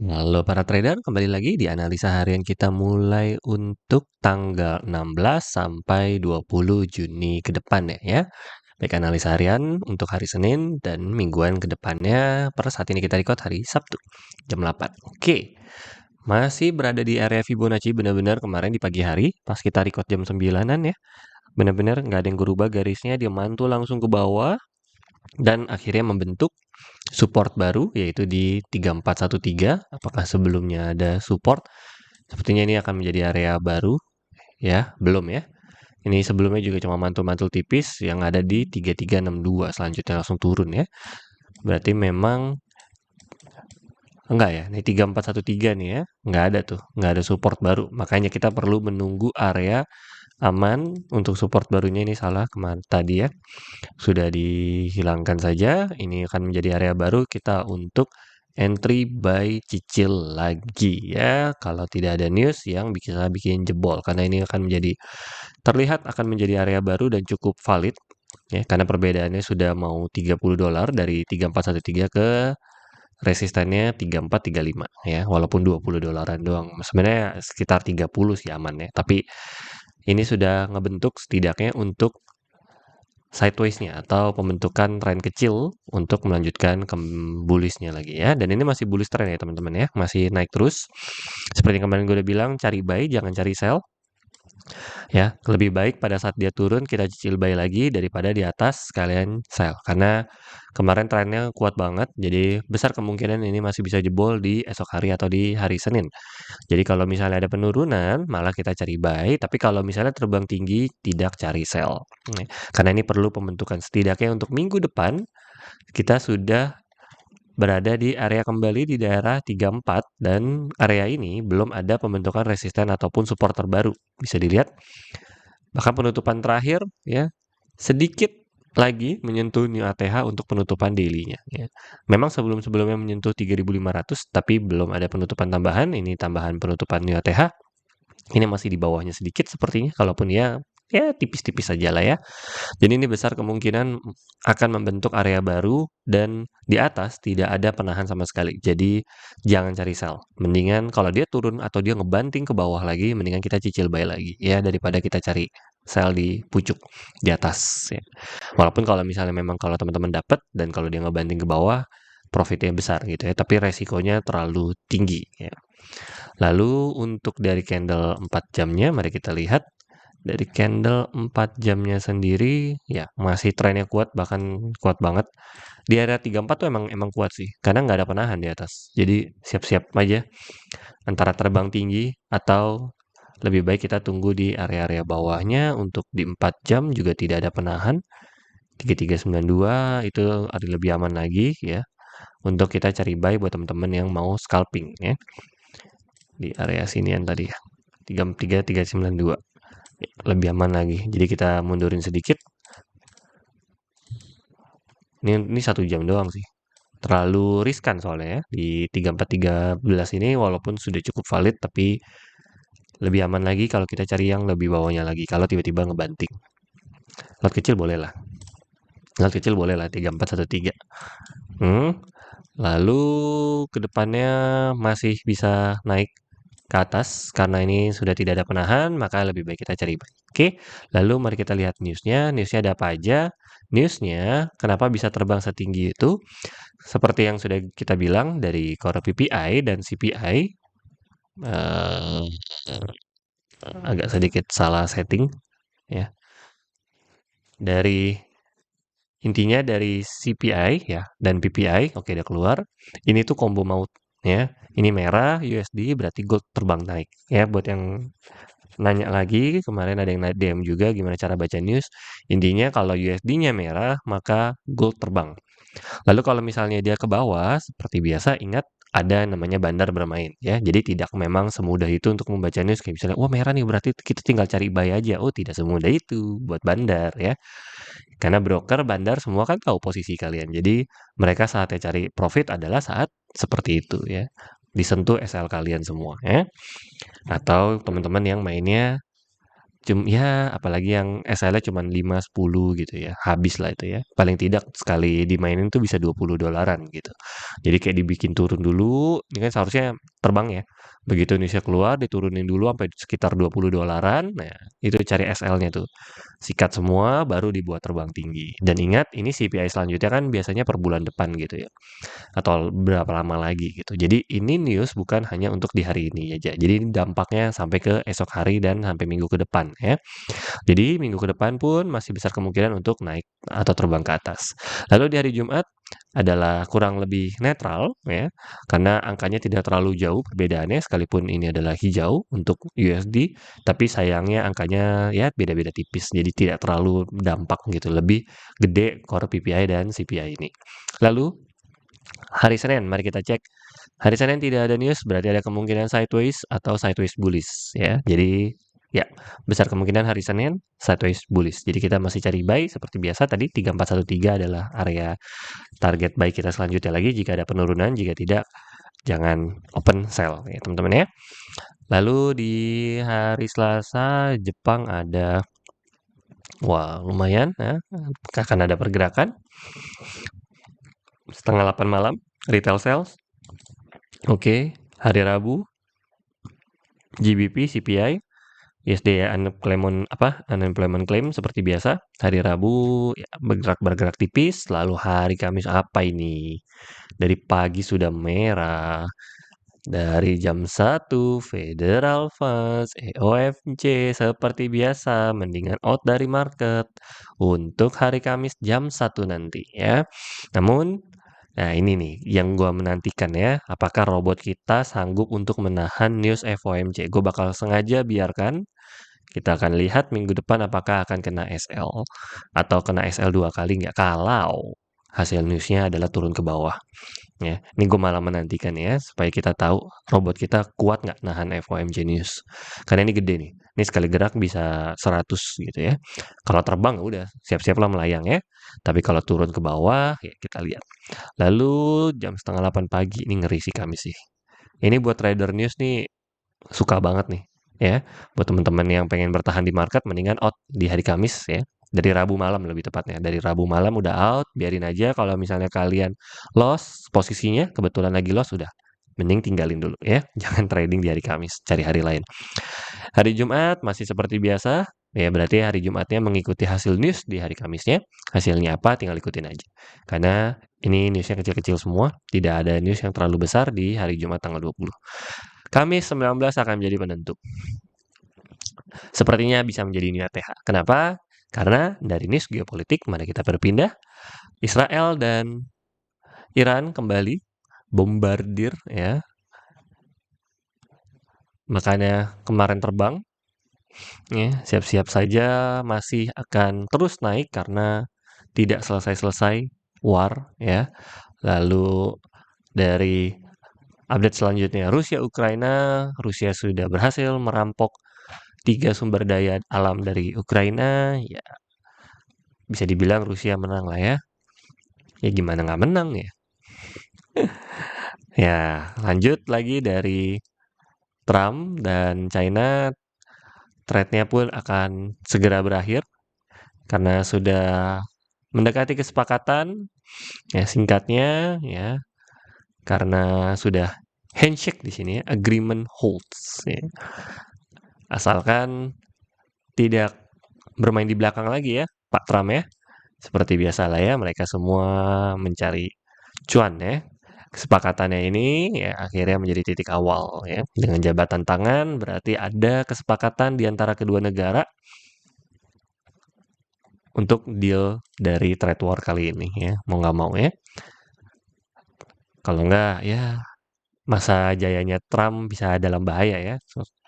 Halo para trader, kembali lagi di analisa harian kita mulai untuk tanggal 16 sampai 20 Juni ke depan ya. Baik analisa harian untuk hari Senin dan mingguan ke depannya. Per saat ini kita record hari Sabtu jam 8. Oke. Masih berada di area Fibonacci benar-benar kemarin di pagi hari pas kita record jam 9-an ya. Benar-benar nggak ada yang berubah garisnya, dia mantul langsung ke bawah dan akhirnya membentuk support baru yaitu di 3413. Apakah sebelumnya ada support? Sepertinya ini akan menjadi area baru ya, belum ya. Ini sebelumnya juga cuma mantul-mantul tipis yang ada di 3362, selanjutnya langsung turun ya. Berarti memang enggak ya, ini 3413 nih ya. Enggak ada tuh, enggak ada support baru. Makanya kita perlu menunggu area aman untuk support barunya. Ini salah kemarin tadi ya. Sudah dihilangkan saja. Ini akan menjadi area baru kita untuk entry buy cicil lagi ya. Kalau tidak ada news yang bisa bikin jebol, karena ini akan menjadi terlihat akan menjadi area baru dan cukup valid ya, karena perbedaannya sudah mau $30 dari 3413 ke resistannya 3435 ya, walaupun $20 doang. Sebenarnya sekitar 30 sih aman ya, tapi ini sudah ngebentuk setidaknya untuk sideways-nya atau pembentukan tren kecil untuk melanjutkan ke bullish-nya lagi ya. Dan ini masih bullish trend ya teman-teman ya, masih naik terus. Seperti yang kemarin gue udah bilang, cari buy jangan cari sell ya. Lebih baik pada saat dia turun kita cicil buy lagi daripada di atas sekalian sell, karena kemarin trennya kuat banget, jadi besar kemungkinan ini masih bisa jebol di esok hari atau di hari Senin. Jadi kalau misalnya ada penurunan, malah kita cari buy, tapi kalau misalnya terbang tinggi, tidak cari sell. Karena ini perlu pembentukan setidaknya untuk minggu depan, kita sudah berada di area kembali di daerah 34, dan area ini belum ada pembentukan resisten ataupun support terbaru. Bisa dilihat, bahkan penutupan terakhir ya, sedikit lagi menyentuh new ATH untuk penutupan daily-nya ya. Memang sebelum-sebelumnya menyentuh 3.500, tapi belum ada penutupan tambahan. Ini tambahan penutupan new ATH. Ini masih di bawahnya sedikit sepertinya, kalaupun ya tipis-tipis saja lah ya. Jadi ini besar kemungkinan akan membentuk area baru dan di atas tidak ada penahan sama sekali. Jadi jangan cari sell. Mendingan kalau dia turun atau dia ngebanting ke bawah lagi, mendingan kita cicil buy lagi ya, daripada kita cari sell di pucuk di atas ya. Walaupun kalau misalnya memang kalau teman-teman dapat dan kalau dia ngebanting ke bawah, profitnya besar gitu ya, tapi resikonya terlalu tinggi ya. Lalu untuk dari candle 4 jamnya, mari kita lihat. Dari candle 4 jamnya sendiri, ya masih trennya kuat, bahkan kuat banget. Di area 34 tuh emang kuat sih, karena nggak ada penahan di atas. Jadi siap-siap aja antara terbang tinggi atau lebih baik kita tunggu di area-area bawahnya. Untuk di 4 jam juga tidak ada penahan. 3392 itu ada lebih aman lagi ya, untuk kita cari buy buat teman-teman yang mau scalping ya. Di area sinian tadi ya, 33392 lebih aman lagi. Jadi kita mundurin sedikit. Ini 1 jam doang sih. Terlalu riskan soalnya ya. Di 3413 ini walaupun sudah cukup valid, tapi lebih aman lagi kalau kita cari yang lebih bawahnya lagi. Kalau tiba-tiba ngebanting. Lot kecil boleh lah. Lot kecil boleh lah 3413. Lalu kedepannya masih bisa naik ke atas karena ini sudah tidak ada penahan, maka lebih baik kita cari buy. Oke, lalu mari kita lihat newsnya. Newsnya ada apa aja? Newsnya kenapa bisa terbang setinggi itu? Seperti yang sudah kita bilang dari core PPI dan CPI, eh, agak sedikit salah setting ya. Dari intinya dari CPI ya dan PPI, oke dia keluar. Ini tuh combo maut ya. Ini merah USD berarti gold terbang naik ya. Buat yang nanya lagi, kemarin ada yang DM juga gimana cara baca news. Intinya kalau USD-nya merah, maka gold terbang. Lalu kalau misalnya dia ke bawah, seperti biasa ingat ada namanya bandar bermain ya. Jadi tidak memang semudah itu untuk membaca news. Kayak misalnya, wah merah nih berarti kita tinggal cari buy aja. Oh tidak semudah itu buat bandar ya. Karena broker, bandar semua kan tahu posisi kalian. Jadi mereka saatnya cari profit adalah saat seperti itu ya. Disentuh SL kalian semua ya. Atau teman-teman yang mainnya Ya apalagi yang SL-nya cuman 5, 10 gitu ya, habis lah itu ya. Paling tidak sekali dimainin tuh bisa $20 gitu. Jadi kayak dibikin turun dulu, ini kan seharusnya terbang ya. Begitu Indonesia keluar diturunin dulu sampai sekitar $20. Nah, itu cari SL-nya tuh. Sikat semua baru dibuat terbang tinggi. Dan ingat ini CPI selanjutnya kan biasanya per bulan depan gitu ya. Atau berapa lama lagi gitu. Jadi ini news bukan hanya untuk di hari ini aja. Jadi ini dampaknya sampai ke esok hari dan sampai minggu ke depan ya. Jadi minggu ke depan pun masih besar kemungkinan untuk naik atau terbang ke atas. Lalu di hari Jumat adalah kurang lebih netral ya, karena angkanya tidak terlalu jauh perbedaannya sekalipun ini adalah hijau untuk USD, tapi sayangnya angkanya ya beda-beda tipis, jadi tidak terlalu dampak gitu, lebih gede core PPI dan CPI ini. Lalu hari Senin, mari kita cek. Hari Senin tidak ada news, berarti ada kemungkinan sideways atau sideways bullish ya. Jadi ya, besar kemungkinan hari Senin sideways bullish. Jadi kita masih cari buy seperti biasa tadi 3413 adalah area target buy kita selanjutnya lagi jika ada penurunan, jika tidak jangan open sell ya teman-teman ya. Lalu di hari Selasa Jepang ada wah lumayan ya, akan ada pergerakan setengah 8 malam retail sales. Oke, hari Rabu GBP, CPI, USD ya, unemployment claim seperti biasa. Hari Rabu ya, bergerak tipis, lalu hari Kamis apa ini? Dari pagi sudah merah. Dari jam 1 Federal Funds, EOFJ seperti biasa mendingan out dari market untuk hari Kamis jam 1 nanti ya. Namun nah ini nih yang gua menantikan ya, apakah robot kita sanggup untuk menahan news FOMC. Gue bakal sengaja biarkan, kita akan lihat minggu depan apakah akan kena SL atau kena SL 2 kali nggak kalau hasil newsnya adalah turun ke bawah. Ya, ini gue malah menantikan ya supaya kita tahu robot kita kuat nggak nahan FOMC news. Karena ini gede nih. Ini sekali gerak bisa 100 gitu ya. Kalau terbang udah siap-siaplah melayang ya. Tapi kalau turun ke bawah ya kita lihat. Lalu jam setengah 8 pagi ini ngeri sih kami sih. Ini buat trader news nih suka banget nih ya. Buat teman-teman yang pengen bertahan di market mendingan out di hari Kamis ya. Dari Rabu malam lebih tepatnya. Dari Rabu malam udah out, biarin aja kalau misalnya kalian loss posisinya, kebetulan lagi loss udah. Mending tinggalin dulu ya. Jangan trading di hari Kamis, cari hari lain. Hari Jumat masih seperti biasa. Ya berarti hari Jumatnya mengikuti hasil news di hari Kamisnya. Hasilnya apa tinggal ikutin aja. Karena ini newsnya kecil-kecil semua. Tidak ada news yang terlalu besar di hari Jumat tanggal 20. Kamis 19 akan menjadi penentu. Sepertinya bisa menjadi nilai TH. Kenapa? Karena dari news geopolitik, mari kita berpindah. Israel dan Iran kembali bombardir ya. Makanya kemarin terbang ya, siap-siap saja masih akan terus naik karena tidak selesai-selesai war ya. Lalu dari update selanjutnya Rusia Ukraina, Rusia sudah berhasil merampok 3 sumber daya alam dari Ukraina, ya bisa dibilang Rusia menang lah ya. Ya gimana nggak menang ya? Ya lanjut lagi dari Trump dan China, trade-nya pun akan segera berakhir karena sudah mendekati kesepakatan. Ya singkatnya ya karena sudah handshake di sini ya, agreement holds. Ya. Asalkan tidak bermain di belakang lagi ya, Pak Trump ya. Seperti biasa lah ya, mereka semua mencari cuan ya. Kesepakatannya ini ya akhirnya menjadi titik awal ya. Dengan jabatan tangan berarti ada kesepakatan di antara kedua negara untuk deal dari trade war kali ini ya. Mau nggak mau ya. Kalau nggak ya masa jayanya Trump bisa dalam bahaya ya.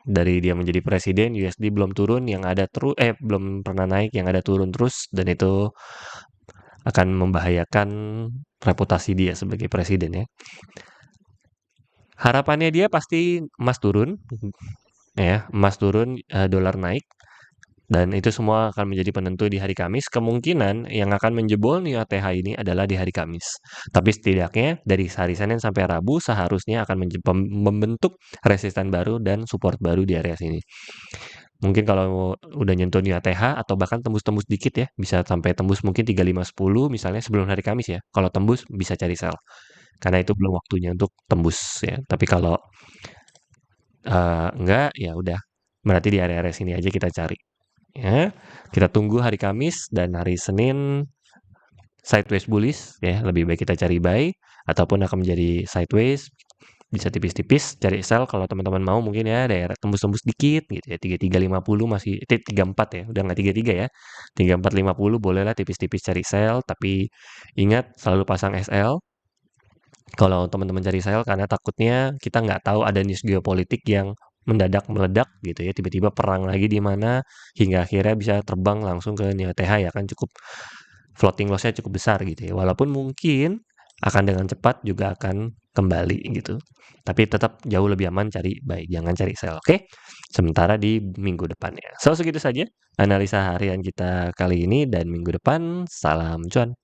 Dari dia menjadi presiden, USD belum turun, yang ada belum pernah naik, yang ada turun terus, dan itu akan membahayakan reputasi dia sebagai presiden ya. Harapannya dia pasti emas turun, ya, emas turun, dolar naik, dan itu semua akan menjadi penentu di hari Kamis. Kemungkinan yang akan menjebol nih ATH ini adalah di hari Kamis. Tapi setidaknya dari hari Senin sampai Rabu seharusnya akan membentuk resisten baru dan support baru di area sini. Mungkin kalau udah nyentuh nih ATH atau bahkan tembus-tembus dikit ya, bisa sampai tembus mungkin 3510 misalnya sebelum hari Kamis ya. Kalau tembus bisa cari sell, karena itu belum waktunya untuk tembus ya. Tapi kalau enggak, ya udah, berarti di area-area sini aja kita cari ya. Kita tunggu hari Kamis dan hari Senin sideways bullish ya, lebih baik kita cari buy ataupun akan menjadi sideways, bisa tipis-tipis cari sell kalau teman-teman mau mungkin ya daerah tembus-tembus dikit gitu ya 3350 masih 34 ya udah nggak 33 ya 3450 bolehlah tipis-tipis cari sell tapi ingat selalu pasang SL kalau teman-teman cari sell karena takutnya kita nggak tahu ada news geopolitik yang mendadak meledak gitu ya tiba-tiba perang lagi di mana hingga akhirnya bisa terbang langsung ke nilai TH ya kan cukup floating loss-nya cukup besar gitu ya walaupun mungkin akan dengan cepat juga akan kembali gitu tapi tetap jauh lebih aman cari buy jangan cari sell oke sementara di minggu depannya so segitu saja analisa harian kita kali ini dan minggu depan salam cuan.